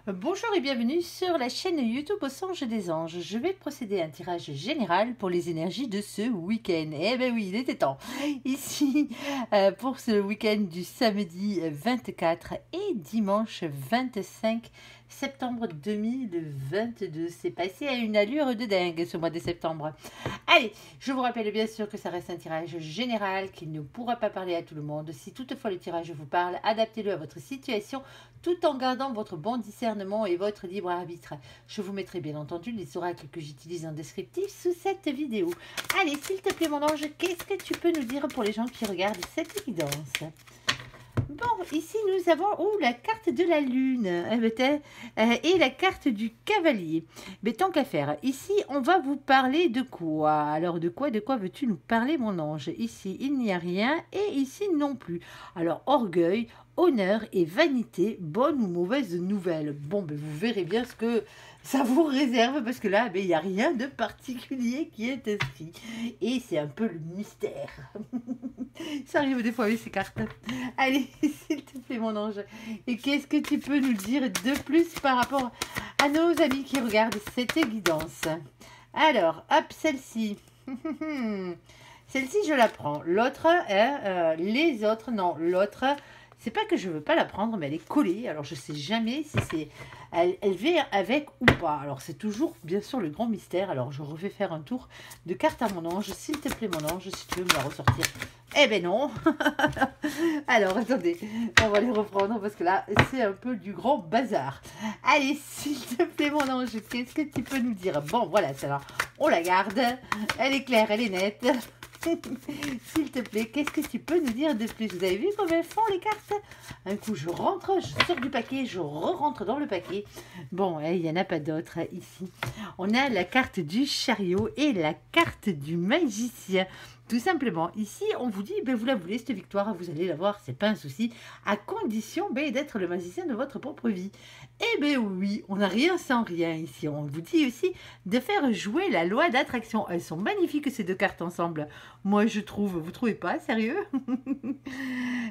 Bonjour et bienvenue sur la chaîne YouTube Au Songe des Anges. Je vais procéder à un tirage général pour les énergies de ce week-end. Eh ben oui, il était temps. Ici, pour ce week-end du samedi 24 et dimanche 25 septembre 2022. C'est passé à une allure de dingue ce mois de septembre. Allez, je vous rappelle bien sûr que ça reste un tirage général qui ne pourra pas parler à tout le monde. Si toutefois le tirage vous parle, adaptez-le à votre situation tout en gardant votre bon discernement et votre libre arbitre. Je vous mettrai bien entendu les oracles que j'utilise en descriptif sous cette vidéo. Allez, s'il te plaît mon ange, qu'est-ce que tu peux nous dire pour les gens qui regardent cette évidence? Bon, ici nous avons la carte de la lune et la carte du cavalier. Mais tant qu'à faire, ici on va vous parler de quoi? Alors de quoi veux-tu nous parler mon ange? Ici il n'y a rien et ici non plus. Alors orgueil, honneur et vanité, bonne ou mauvaise nouvelle? Bon, ben, vous verrez bien ce que ça vous réserve parce que là, il n'y a rien de particulier qui est inscrit. Et c'est un peu le mystère. Ça arrive des fois avec ces cartes. Allez, s'il te plaît, mon ange. Et qu'est-ce que tu peux nous dire de plus par rapport à nos amis qui regardent cette guidance? Alors, hop, celle-ci. Celle-ci, je la prends. L'autre, les autres, non. L'autre, c'est pas que je veux pas la prendre, mais elle est collée. Alors, je sais jamais si c'est... Elle vient avec ou pas. Alors, c'est toujours, bien sûr, le grand mystère. Alors, je refais faire un tour de carte à mon ange. S'il te plaît, mon ange, si tu veux me la ressortir. Eh ben non. Alors, attendez. On va les reprendre parce que là, c'est un peu du grand bazar. Allez, s'il te plaît, mon ange, qu'est-ce que tu peux nous dire? Bon, voilà, celle-là, on la garde. Elle est claire, elle est nette. S'il te plaît, qu'est-ce que tu peux nous dire de plus? Vous avez vu comment elles font les cartes? Un coup, je rentre, je sors du paquet, je re-rentre dans le paquet. Bon, il n'y en a pas d'autres ici. On a la carte du chariot et la carte du magicien. Tout simplement, ici, on vous dit, vous la voulez, cette victoire, vous allez l'avoir, c'est pas un souci, à condition d'être le magicien de votre propre vie. Eh bien oui, on n'a rien sans rien ici. On vous dit aussi de faire jouer la loi d'attraction. Elles sont magnifiques ces deux cartes ensemble. Moi, je trouve, vous trouvez pas, sérieux?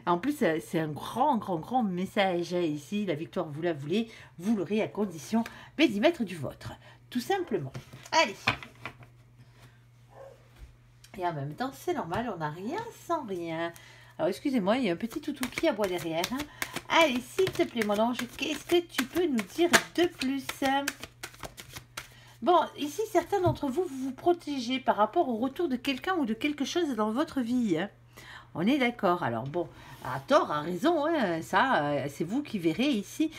En plus, c'est un grand message ici. La victoire, vous la voulez, vous l'aurez à condition d'y mettre du vôtre. Tout simplement. Allez. Et en même temps, c'est normal, on n'a rien sans rien. Alors, excusez-moi, il y a un petit toutou qui aboie derrière. Allez, s'il te plaît, mon ange, qu'est-ce que tu peux nous dire de plus? Bon, ici, certains d'entre vous, vous vous protégez par rapport au retour de quelqu'un ou de quelque chose dans votre vie. On est d'accord. Alors bon, à tort, à raison, ça, c'est vous qui verrez ici.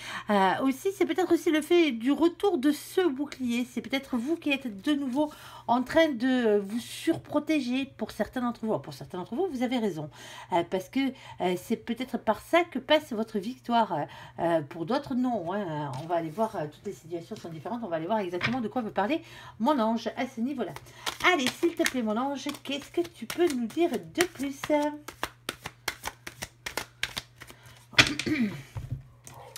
Aussi, c'est peut-être aussi le fait du retour de ce bouclier. C'est peut-être vous qui êtes de nouveau en train de vous surprotéger pour certains d'entre vous. Pour certains d'entre vous, vous avez raison. Parce que c'est peut-être par ça que passe votre victoire. Pour d'autres, non. On va aller voir, toutes les situations sont différentes. On va aller voir exactement de quoi veut parler mon ange à ce niveau-là. Allez, s'il te plaît, mon ange, qu'est-ce que tu peux nous dire de plus?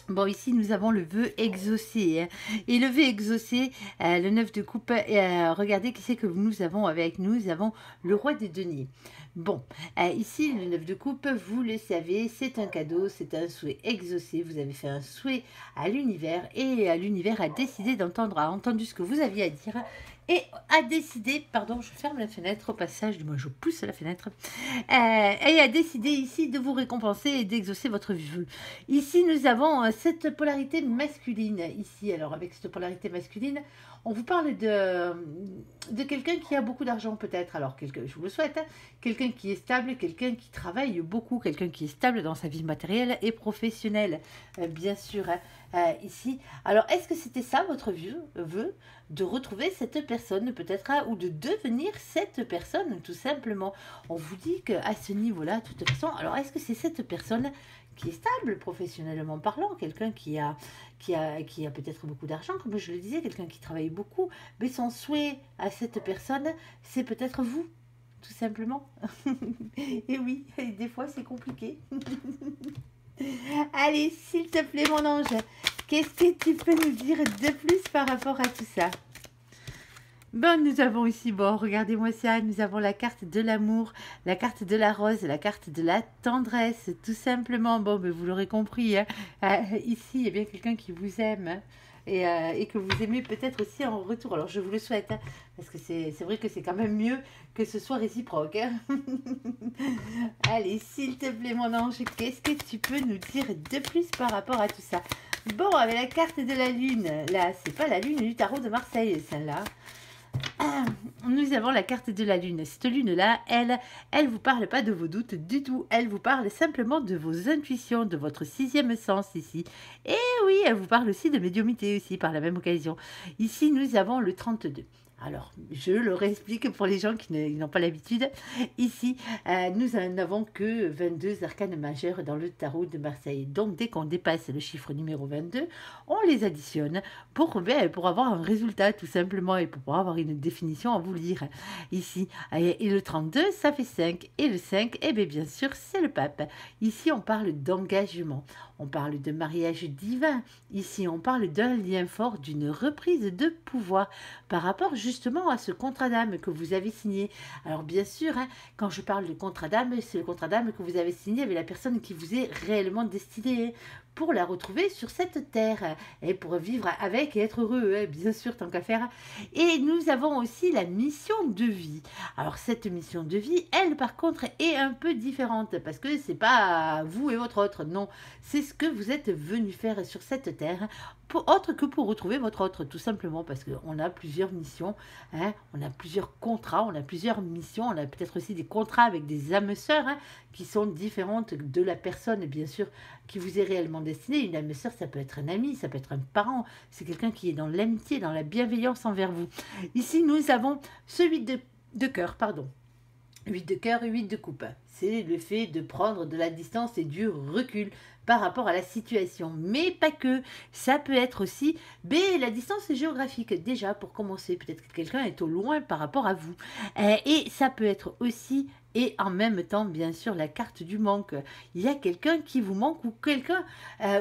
Bon, ici, nous avons le vœu exaucé. Et le vœu exaucé, le 9 de coupe, regardez qui c'est que nous avons avec nous. Nous avons le roi des deniers. Bon, ici, le 9 de coupe, vous le savez, c'est un cadeau, c'est un souhait exaucé. Vous avez fait un souhait à l'univers et l'univers a décidé d'entendre, a entendu ce que vous aviez à dire et a décidé, pardon, je ferme la fenêtre au passage, moi je pousse la fenêtre, et a décidé ici de vous récompenser et d'exaucer votre vœu. Ici, nous avons cette polarité masculine, ici, alors avec cette polarité masculine, on vous parle de quelqu'un qui a beaucoup d'argent peut-être, alors je vous le souhaite, quelqu'un qui est stable, quelqu'un qui travaille beaucoup, quelqu'un qui est stable dans sa vie matérielle et professionnelle, bien sûr, ici. Alors, est-ce que c'était ça votre vœu, de retrouver cette personne peut-être, ou de devenir cette personne, tout simplement? On vous dit qu'à ce niveau-là, de toute façon, alors est-ce que c'est cette personne qui est stable professionnellement parlant, quelqu'un qui a peut-être beaucoup d'argent, comme je le disais, quelqu'un qui travaille beaucoup, mais son souhait à cette personne, c'est peut-être vous, tout simplement. Et oui, des fois c'est compliqué. Allez, s'il te plaît, mon ange, qu'est-ce que tu peux nous dire de plus par rapport à tout ça? Bon, nous avons ici, bon, regardez-moi ça, nous avons la carte de l'amour, la carte de la rose, la carte de la tendresse, tout simplement. Bon, ben, vous l'aurez compris, hein, ici, il y a bien quelqu'un qui vous aime, hein, et que vous aimez peut-être aussi en retour. Alors, je vous le souhaite, hein, parce que c'est vrai que c'est quand même mieux que ce soit réciproque, hein. Allez, s'il te plaît, mon ange, qu'est-ce que tu peux nous dire de plus par rapport à tout ça? Bon, avec la carte de la lune, là, c'est pas la lune du tarot de Marseille, celle-là. Nous avons la carte de la lune. Cette lune-là, elle vous parle pas de vos doutes du tout. Elle vous parle simplement de vos intuitions, de votre sixième sens ici. Et oui, elle vous parle aussi de médiumnité aussi par la même occasion. Ici, nous avons le 32. Alors, je le réexplique pour les gens qui n'ont pas l'habitude. Ici, nous n'avons que 22 arcanes majeures dans le tarot de Marseille. Donc, dès qu'on dépasse le chiffre numéro 22, on les additionne pour avoir un résultat tout simplement et pour pouvoir avoir une définition à vous lire. Ici, et le 32, ça fait 5. Et le 5, eh bien sûr, c'est le pape. Ici, on parle d'engagement. On parle de mariage divin. Ici, on parle d'un lien fort, d'une reprise de pouvoir par rapport justement à ce contrat d'âme que vous avez signé. Alors bien sûr, hein, quand je parle de contrat d'âme, c'est le contrat d'âme que vous avez signé avec la personne qui vous est réellement destinée pour la retrouver sur cette terre et pour vivre avec et être heureux, hein, bien sûr, tant qu'à faire. Et nous avons aussi la mission de vie. Alors cette mission de vie, elle par contre est un peu différente parce que c'est pas vous et votre autre, non, c'est ce que vous êtes venu faire sur cette terre, autre que pour retrouver votre autre, tout simplement parce qu'on a plusieurs missions, hein, on a plusieurs contrats, on a plusieurs missions, on a peut-être aussi des contrats avec des âmes sœurs, hein, qui sont différentes de la personne, bien sûr, qui vous est réellement destinée. Une âme sœur, ça peut être un ami, ça peut être un parent, c'est quelqu'un qui est dans l'amitié, dans la bienveillance envers vous. Ici, nous avons ce 8 de cœur, pardon. 8 de cœur et 8 de coupe. C'est le fait de prendre de la distance et du recul par rapport à la situation. Mais pas que. Ça peut être aussi la distance géographique. Déjà, pour commencer, peut-être que quelqu'un est au loin par rapport à vous. Et ça peut être aussi, et en même temps, bien sûr, la carte du manque. Il y a quelqu'un qui vous manque ou quelqu'un,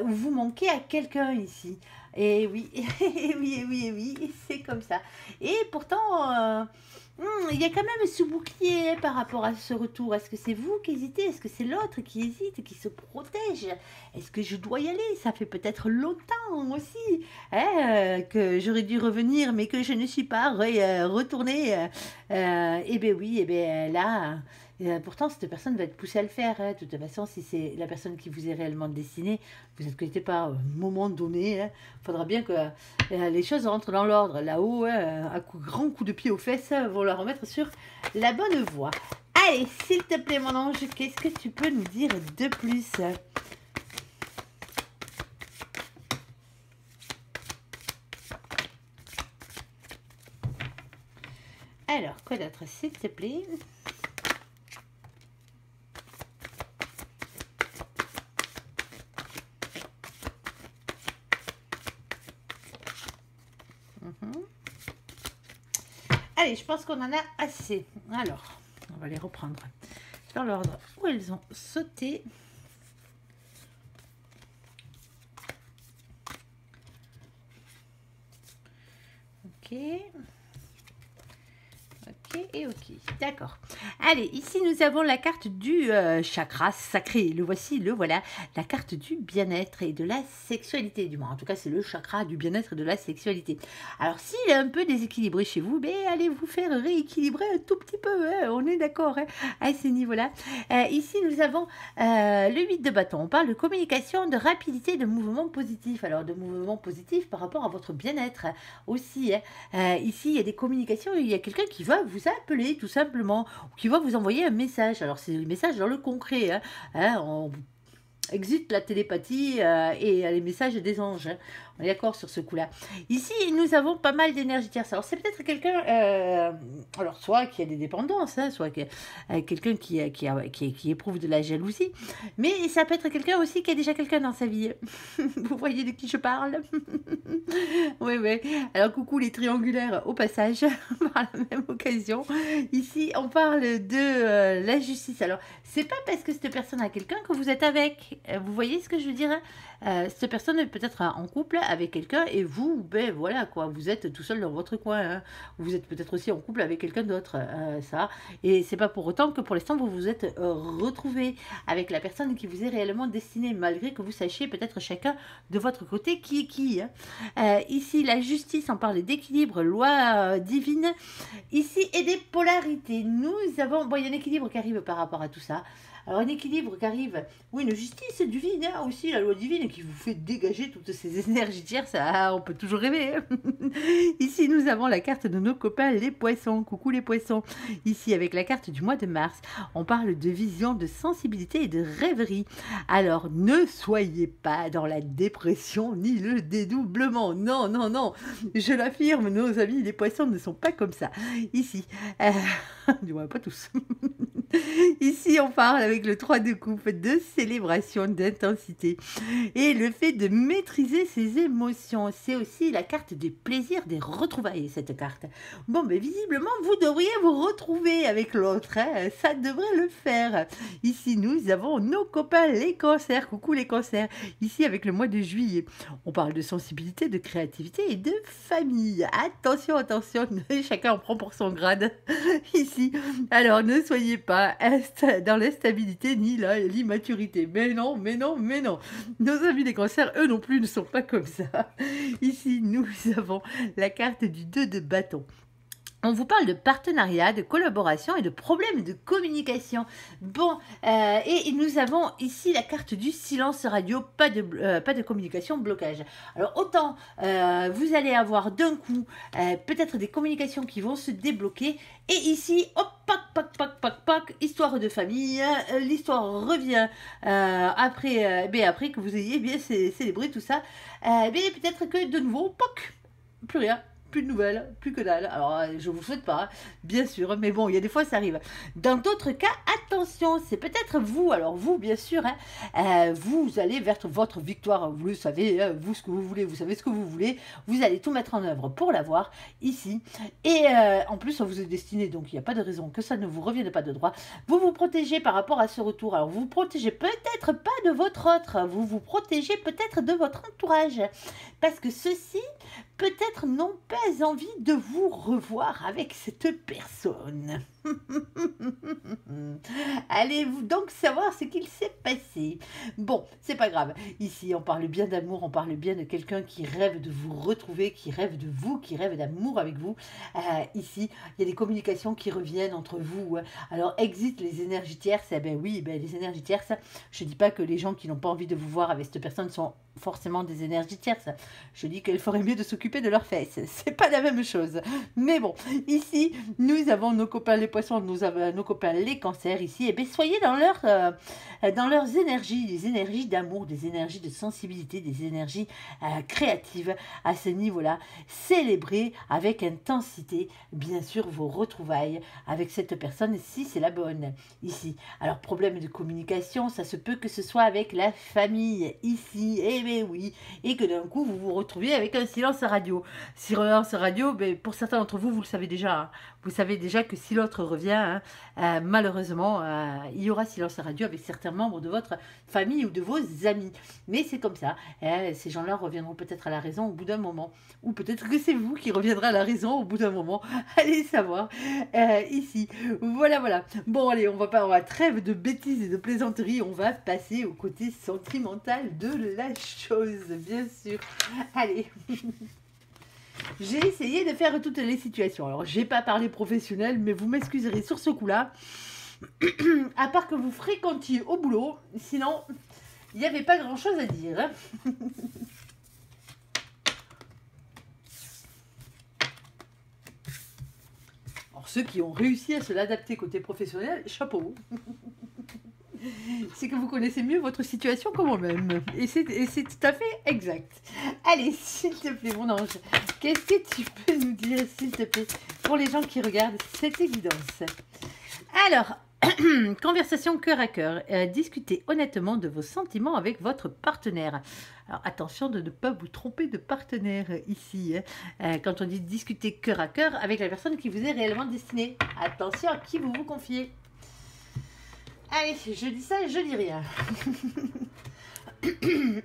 ou vous manquez à quelqu'un ici. Et oui, et oui, et oui, et oui, c'est comme ça. Et pourtant... il y a quand même ce bouclier par rapport à ce retour. Est-ce que c'est vous qui hésitez? Est-ce que c'est l'autre qui hésite, qui se protège? Est-ce que je dois y aller? Ça fait peut-être longtemps aussi, hein, que j'aurais dû revenir, mais que je ne suis pas retournée. Eh bien oui, eh bien là... pourtant, cette personne va être poussée à le faire, hein. De toute façon, si c'est la personne qui vous est réellement destinée, vous inquiétez pas, à un moment donné, il faudra bien que les choses rentrent dans l'ordre. Là-haut, hein, à grand coup de pied aux fesses, vont la remettre sur la bonne voie. Allez, s'il te plaît, mon ange, qu'est-ce que tu peux nous dire de plus? Alors, quoi d'autre, s'il te plaît? Allez, je pense qu'on en a assez. Alors, on va les reprendre dans l'ordre où elles ont sauté. Ok. Ok et ok. D'accord. Allez, ici nous avons la carte du chakra sacré. Le voici, le voilà. La carte du bien-être et de la sexualité. Du moins, en tout cas, c'est le chakra du bien-être et de la sexualité. Alors, s'il est un peu déséquilibré chez vous, allez vous faire rééquilibrer un tout petit peu. Hein, on est d'accord, hein, à ce niveau-là. Ici, nous avons le 8 de bâton. On parle de communication, de rapidité, de mouvement positif. Alors, de mouvement positif par rapport à votre bien-être aussi. Hein. Ici, il y a des communications. Il y a quelqu'un qui va vous appeler, tout simplement, ou qui va vous envoyer un message. Alors, c'est le message dans le concret. On existe la télépathie et les messages des anges. Hein. On est d'accord sur ce coup-là. Ici, nous avons pas mal d'énergie tierce. Alors, c'est peut-être quelqu'un, alors soit qui a des dépendances, hein, soit quelqu'un qui éprouve de la jalousie, mais ça peut être quelqu'un aussi qui a déjà quelqu'un dans sa vie. Vous voyez de qui je parle? Oui, oui. Alors, coucou les triangulaires au passage, par la même occasion. Ici, on parle de la justice. Alors, c'est pas parce que cette personne a quelqu'un que vous êtes avec. avec. Vous voyez ce que je veux dire, hein? Cette personne est peut-être en couple avec quelqu'un et vous, ben voilà quoi, vous êtes tout seul dans votre coin, hein. Vous êtes peut-être aussi en couple avec quelqu'un d'autre, ça. Et c'est pas pour autant que pour l'instant vous vous êtes retrouvés avec la personne qui vous est réellement destinée, malgré que vous sachiez peut-être chacun de votre côté qui est qui, hein. Ici, la justice, on parle d'équilibre, loi divine. Ici, et des polarités. Nous avons, bon, il y a un équilibre qui arrive par rapport à tout ça. Alors, un équilibre qui arrive, oui, une justice divine, hein, aussi, la loi divine qui vous fait dégager toutes ces énergies tierces, ça, on peut toujours rêver, hein. Ici, nous avons la carte de nos copains, les poissons. Coucou les poissons. Ici, avec la carte du mois de mars, on parle de vision, de sensibilité et de rêverie. Alors, ne soyez pas dans la dépression ni le dédoublement. Non, non, non. Je l'affirme, nos amis, les poissons ne sont pas comme ça. Ici, du moins pas tous. Ici, on parle avec le 3 de coupe de célébration, d'intensité et le fait de maîtriser ses émotions. C'est aussi la carte des plaisirs, des retrouvailles, cette carte. Bon, mais visiblement, vous devriez vous retrouver avec l'autre, hein. Ça devrait le faire. Ici, nous avons nos copains, les cancers. Coucou les cancers. Ici, avec le mois de juillet, on parle de sensibilité, de créativité et de famille. Attention, attention, chacun en prend pour son grade. Ici, alors ne soyez pas dans l'instabilité ni l'immaturité. Mais non, mais non, mais non. Nos amis les cancers, eux non plus, ne sont pas comme ça. Ici, nous avons la carte du 2 de bâton. On vous parle de partenariat, de collaboration et de problèmes de communication. Bon, et nous avons ici la carte du silence radio, pas de communication, blocage. Alors autant vous allez avoir d'un coup peut-être des communications qui vont se débloquer. Et ici, hop, pac, histoire de famille, l'histoire revient après que vous ayez bien célébré tout ça. Peut-être que de nouveau, poc, plus rien. Plus de nouvelles, plus que dalle. Alors, je vous souhaite pas, bien sûr, mais bon, il y a des fois, ça arrive. Dans d'autres cas, attention, c'est peut-être vous. Alors, vous, bien sûr, hein, vous allez vers votre victoire. Vous le savez, hein, vous, ce que vous voulez, vous savez ce que vous voulez. Vous allez tout mettre en œuvre pour l'avoir ici. Et en plus, on vous est destiné, donc il n'y a pas de raison que ça ne vous revienne pas de droit. Vous vous protégez par rapport à ce retour. Alors, vous vous protégez peut-être pas de votre autre. Vous vous protégez peut-être de votre entourage. Parce que ceux-ci, peut-être n'ont pas envie de vous revoir avec cette personne. Allez-vous donc savoir ce qu'il s'est passé? Bon, c'est pas grave. Ici, on parle bien d'amour, on parle bien de quelqu'un qui rêve de vous retrouver, qui rêve de vous, qui rêve d'amour avec vous. Ici, il y a des communications qui reviennent entre vous. Alors, exit les énergies tierces. Eh ben oui, les énergies tierces, je dis pas que les gens qui n'ont pas envie de vous voir avec cette personne sont forcément des énergies tierces. Je dis qu'elles feraient mieux de s'occuper de leurs fesses. C'est pas la même chose. Mais bon, ici, nous avons nos copains les poissons, nous avons nos copains les cancers ici. Et bien, soyez dans leurs énergies, des énergies d'amour, des énergies de sensibilité, des énergies créatives à ce niveau-là. Célébrez avec intensité, bien sûr, vos retrouvailles avec cette personne, si c'est la bonne, ici. Alors, problème de communication, ça se peut que ce soit avec la famille, ici, et bien oui, et que d'un coup, vous vous retrouviez avec un silence radio. Silence radio, ben, pour certains d'entre vous, vous le savez déjà, hein. Vous savez déjà que si l'autre revient, hein, malheureusement, il y aura silence radio avec certains membres de votre famille ou de vos amis. Mais c'est comme ça. Ces gens-là reviendront peut-être à la raison au bout d'un moment. Ou peut-être que c'est vous qui reviendrez à la raison au bout d'un moment. Allez savoir. Ici. Voilà, voilà. Bon, allez, on va trêve de bêtises et de plaisanteries. On va passer au côté sentimental de la chose, bien sûr. Allez. J'ai essayé de faire toutes les situations. Alors, j'ai pas parlé professionnel, mais vous m'excuserez sur ce coup-là. À part que vous fréquentiez au boulot, sinon, il n'y avait pas grand-chose à dire, hein. Alors, ceux qui ont réussi à se l'adapter côté professionnel, chapeau. C'est que vous connaissez mieux votre situation que moi-même. Et c'est tout à fait exact. Allez, s'il te plaît, mon ange, qu'est-ce que tu peux nous dire, s'il te plaît, pour les gens qui regardent cette évidence? Alors, conversation cœur à cœur. Discutez honnêtement de vos sentiments avec votre partenaire. Alors, attention de ne pas vous tromper de partenaire ici. Quand on dit discuter cœur à cœur avec la personne qui vous est réellement destinée. Attention à qui vous vous confiez. Allez, je dis ça, je dis rien.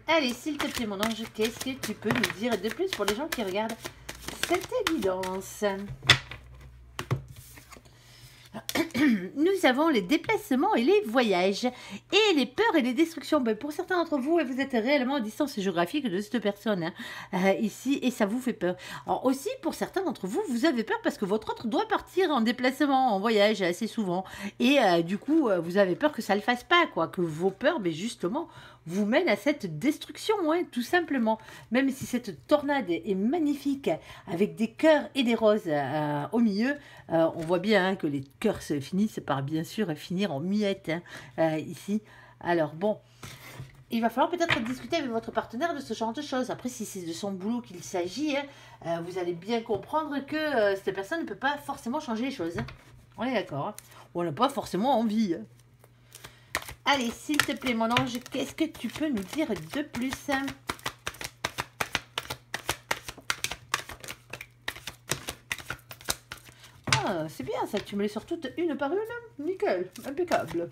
Allez, s'il te plaît, mon ange, qu'est-ce que tu peux nous dire de plus pour les gens qui regardent cette guidance? Nous avons les déplacements et les voyages et les peurs et les destructions. Ben, pour certains d'entre vous, vous êtes réellement à distance géographique de cette personne ici et ça vous fait peur. Alors aussi, pour certains d'entre vous, vous avez peur parce que votre autre doit partir en déplacement, en voyage assez souvent. Et du coup, vous avez peur que ça ne le fasse pas, quoi, que vos peurs, ben, justement, vous mènent à cette destruction, tout simplement. Même si cette tornade est magnifique, avec des cœurs et des roses au milieu, on voit bien que les cœurs se finissent par bien sûr finir en miettes ici. Alors bon, il va falloir peut-être discuter avec votre partenaire de ce genre de choses. Après, si c'est de son boulot qu'il s'agit, vous allez bien comprendre que cette personne ne peut pas forcément changer les choses. On est d'accord. On n'a pas forcément envie. Allez, s'il te plaît, mon ange, qu'est-ce que tu peux nous dire de plus? Ah, c'est bien ça, tu me les sors toutes une par une. Nickel, impeccable.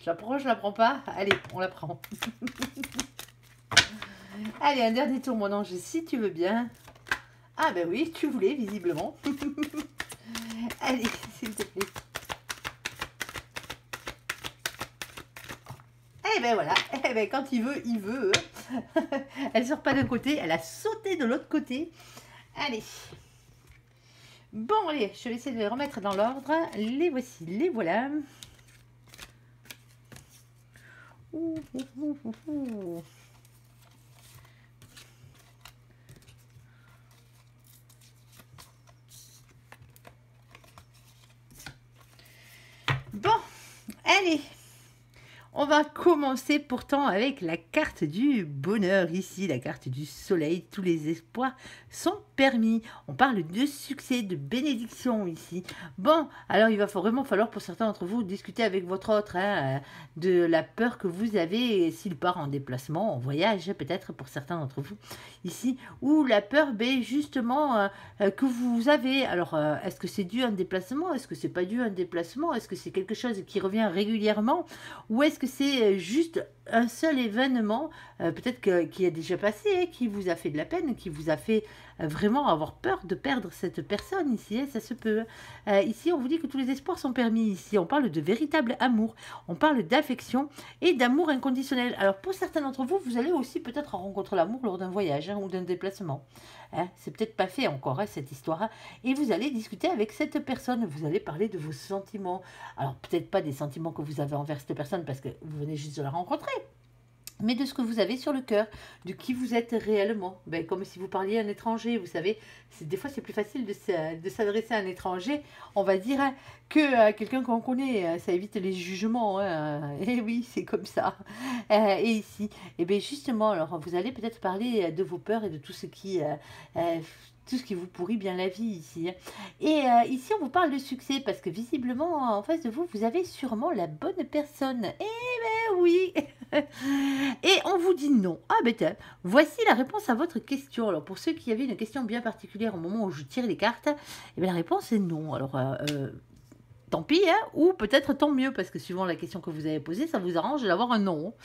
Je la prends, je la prends pas? Allez, on la prend. Allez, un dernier tour, mon ange, si tu veux bien. Ah ben oui, tu voulais, visiblement. Allez, s'il te plaît. Eh ben voilà, eh ben quand il veut, il veut. Elle sort pas d'un côté, elle a sauté de l'autre côté. Allez. Bon, allez, je vais essayer de les remettre dans l'ordre. Les voici, les voilà. Ouh, ouh, ouh, ouh, ouh. Bon, allez. On va commencer pourtant avec la carte du bonheur ici, la carte du soleil. Tous les espoirs sont permis. On parle de succès, de bénédiction ici. Bon, alors il va vraiment falloir pour certains d'entre vous discuter avec votre autre de la peur que vous avez s'il part en déplacement, en voyage peut-être pour certains d'entre vous ici. Ou la peur justement que vous avez. Alors est-ce que c'est dû à un déplacement? Est-ce que c'est pas dû à un déplacement? Est-ce que c'est quelque chose qui revient régulièrement? Ou est-ce que c'est juste un seul événement, peut-être qui a déjà passé, qui vous a fait de la peine, qui vous a fait vraiment avoir peur de perdre cette personne ici, ça se peut. Ici, on vous dit que tous les espoirs sont permis. Ici, on parle de véritable amour, on parle d'affection et d'amour inconditionnel. Alors, pour certains d'entre vous, vous allez aussi peut-être rencontrer l'amour lors d'un voyage ou d'un déplacement. C'est peut-être pas fait encore, cette histoire. Et vous allez discuter avec cette personne, vous allez parler de vos sentiments. Alors, peut-être pas des sentiments que vous avez envers cette personne parce que vous venez juste de la rencontrer, mais de ce que vous avez sur le cœur, de qui vous êtes réellement. Ben, comme si vous parliez à un étranger, vous savez, des fois c'est plus facile de s'adresser à un étranger, on va dire, que à quelqu'un qu'on connaît, ça évite les jugements, et oui, c'est comme ça. Et ici, et bien justement, alors vous allez peut-être parler de vos peurs et de tout ce qui vous pourrit bien la vie ici. Et ici, on vous parle de succès parce que visiblement, en face de vous, vous avez sûrement la bonne personne. Eh ben oui. Et on vous dit non. Ah ben voici la réponse à votre question. Alors pour ceux qui avaient une question bien particulière au moment où je tire les cartes, eh bien, la réponse est non. Alors tant pis, ou peut-être tant mieux, parce que suivant la question que vous avez posée, ça vous arrange d'avoir un non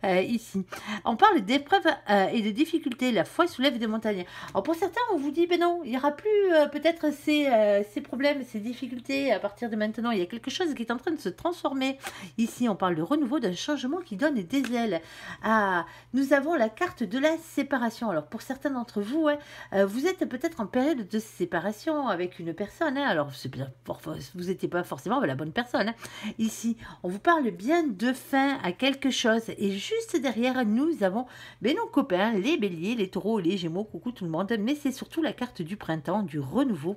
ici. On parle d'épreuves et de difficultés, la foi soulève des montagnes. Alors pour certains, on vous dit, ben non, il n'y aura plus peut-être ces problèmes, ces difficultés à partir de maintenant. Il y a quelque chose qui est en train de se transformer. Ici, on parle de renouveau, d'un changement qui donne des ailes. Nous avons la carte de la séparation. Alors pour certains d'entre vous, vous êtes peut-être en période de séparation avec une personne. Alors vous n'étiez pas forcément la bonne personne. Ici, on vous parle bien de fin à quelque chose. Et juste derrière, nous avons nos copains, les béliers, les taureaux, les gémeaux, coucou tout le monde. Mais c'est surtout la carte du printemps, du renouveau,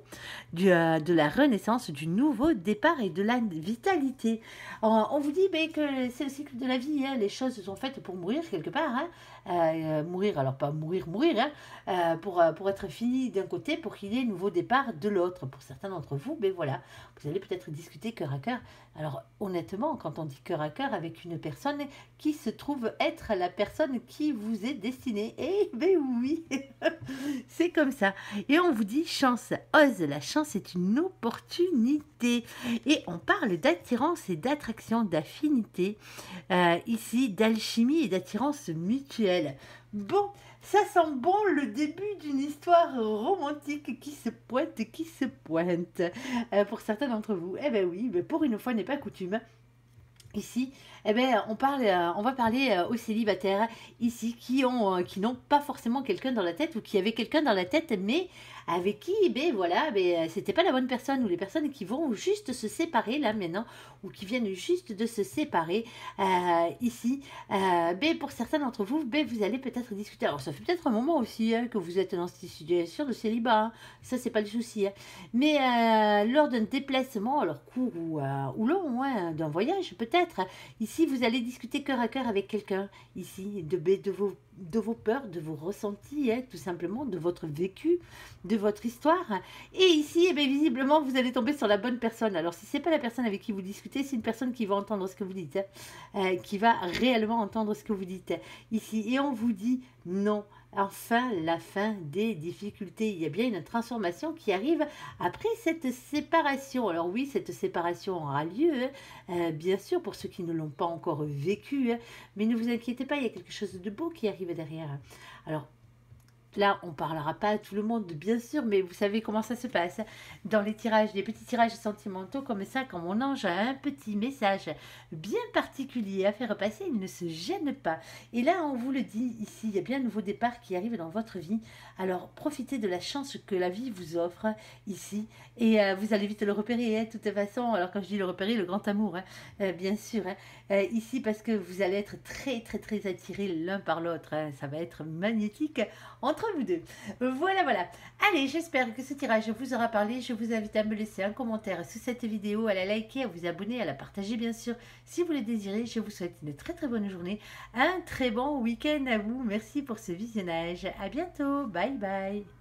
de la renaissance, du nouveau départ et de la vitalité. Alors, on vous dit que c'est le cycle de la vie. Les choses sont faites pour mourir quelque part. Mourir, alors pas mourir, pour être fini d'un côté, pour qu'il y ait un nouveau départ de l'autre. Pour certains d'entre vous, voilà, vous allez peut-être discuter discuter cœur à cœur. Alors honnêtement, quand on dit cœur à cœur avec une personne qui se trouve être la personne qui vous est destinée, eh ben oui, c'est comme ça. Et on vous dit chance, ose, la chance est une opportunité. Et on parle d'attirance et d'attraction, d'affinité, ici d'alchimie et d'attirance mutuelle. Bon, ça sent bon le début d'une histoire romantique qui se pointe, qui se pointe. Pour certains d'entre vous, eh ben oui, mais pour une fois n'est pas coutume. Ici, eh ben, on va parler aux célibataires ici qui n'ont pas forcément quelqu'un dans la tête ou qui avaient quelqu'un dans la tête, mais avec qui, ben voilà, c'était pas la bonne personne ou les personnes qui vont juste se séparer là maintenant ou qui viennent juste de se séparer ici. Pour certains d'entre vous, vous allez peut-être discuter. Alors ça fait peut-être un moment aussi que vous êtes dans cette situation de célibat. Hein. Ça c'est pas le souci. Hein. Mais lors d'un déplacement, alors court ou long, hein, d'un voyage peut-être. Ici, vous allez discuter cœur à cœur avec quelqu'un. Ici, de vos peurs, de vos ressentis, hein, tout simplement, de votre vécu, de votre histoire. Et ici, visiblement, vous allez tomber sur la bonne personne. Alors, si c'est pas la personne avec qui vous discutez, c'est une personne qui va entendre ce que vous dites, qui va réellement entendre ce que vous dites ici. Et on vous dit non. Enfin, la fin des difficultés. Il y a bien une transformation qui arrive après cette séparation. Alors oui, cette séparation aura lieu, bien sûr, pour ceux qui ne l'ont pas encore vécu. Mais ne vous inquiétez pas, il y a quelque chose de beau qui arrive derrière. Alors, là, on parlera pas à tout le monde, bien sûr, mais vous savez comment ça se passe. Dans les tirages, les petits tirages sentimentaux comme ça, quand mon ange a un petit message bien particulier à faire passer, il ne se gêne pas. Et là, on vous le dit ici, il y a bien un nouveau départ qui arrive dans votre vie. Alors, profitez de la chance que la vie vous offre ici. Et vous allez vite le repérer, hein, de toute façon. Alors, quand je dis le repérer, le grand amour, hein, bien sûr. Hein, ici, parce que vous allez être très, très, très attirés l'un par l'autre. Hein, ça va être magnétique entre vous deux. Voilà, voilà. Allez, j'espère que ce tirage vous aura parlé. Je vous invite à me laisser un commentaire sous cette vidéo, à la liker, à vous abonner, à la partager, bien sûr. Si vous le désirez, je vous souhaite une très, très bonne journée. Un très bon week-end à vous. Merci pour ce visionnage. À bientôt. Bye, bye.